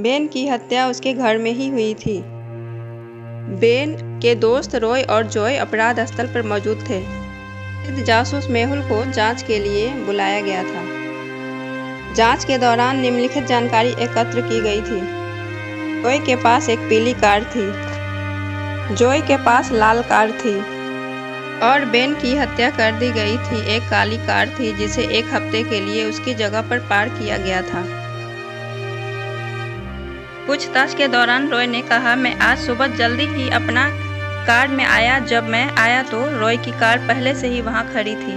Ben की हत्या उसके घर में ही हुई थी। बेन के दोस्त रॉय और जॉय अपराध स्थल पर मौजूद थे। जासूस मेहुल को जांच के लिए बुलाया गया था। जांच के दौरान निम्नलिखित जानकारी एकत्र की गई थी। जॉय के पास एक पीली कार थी, जॉय के पास लाल कार थी और बेन की हत्या कर दी गई थी एक काली कार थी जिसे एक हफ्ते के लिए उसकी जगह पर पार्क किया गया था। पूछताछ के दौरान रॉय ने कहा, मैं आज सुबह जल्दी ही अपना कार में आया। जब मैं आया तो रॉय की कार पहले से ही वहां खड़ी थी।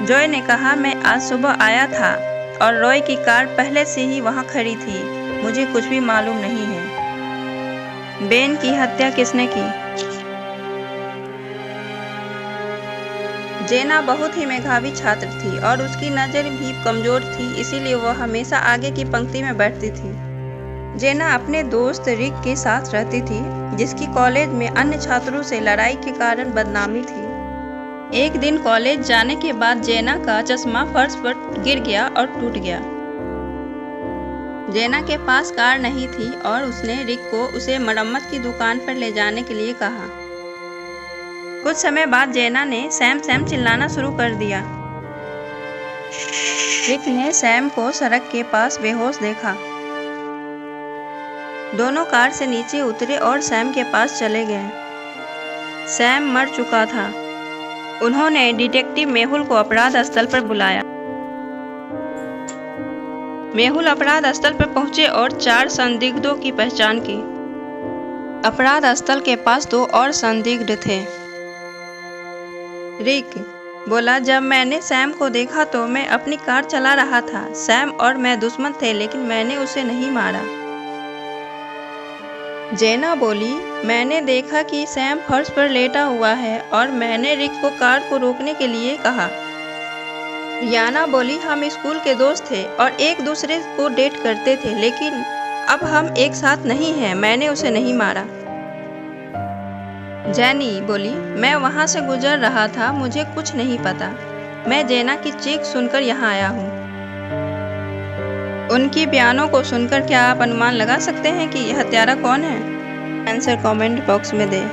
जॉय ने कहा, मैं आज सुबह आया था और रॉय की कार पहले से ही वहां खड़ी थी। मुझे कुछ भी मालूम नहीं है। बेन की हत्या किसने की? जेना बहुत ही मेधावी छात्र थी और उसकी नज़र भी कमजोर थी, इसीलिए वह हमेशा आगे की पंक्ति में बैठती थी। जेना अपने दोस्त रिक के साथ रहती थी, जिसकी कॉलेज में अन्य छात्रों से लड़ाई के कारण बदनामी थी। एक दिन कॉलेज जाने के बाद जेना का चश्मा फर्श पर गिर गया और टूट गया। जेना के पास कार नहीं थी और उसने रिक को उसे मरम्मत की दुकान पर ले जाने के लिए कहा। कुछ समय बाद जेना ने सैम सैम चिल्लाना शुरू कर दिया। रिक ने सैम को सड़क के पास बेहोश देखा। दोनों कार से नीचे उतरे और सैम के पास चले गए। सैम मर चुका था। उन्होंने डिटेक्टिव मेहुल को अपराध स्थल पर बुलाया। मेहुल अपराध स्थल पर पहुंचे और 4 संदिग्धों की पहचान की। अपराध स्थल के पास 2 और संदिग्ध थे। रिक बोला, जब मैंने सैम को देखा तो मैं अपनी कार चला रहा था। सैम और मैं दुश्मन थे, लेकिन मैंने उसे नहीं मारा। जेना बोली, मैंने देखा कि सैम फर्श पर लेटा हुआ है और मैंने रिक को कार को रोकने के लिए कहा। रियाना बोली, हम स्कूल के दोस्त थे और एक दूसरे को डेट करते थे, लेकिन अब हम एक साथ नहीं हैं। मैंने उसे नहीं मारा। जैनी बोली, मैं वहां से गुजर रहा था, मुझे कुछ नहीं पता। मैं जेना की चीख सुनकर यहाँ आया हूँ। उनकी बयानों को सुनकर क्या आप अनुमान लगा सकते हैं कि यह हत्यारा कौन है? आंसर कमेंट बॉक्स में दें।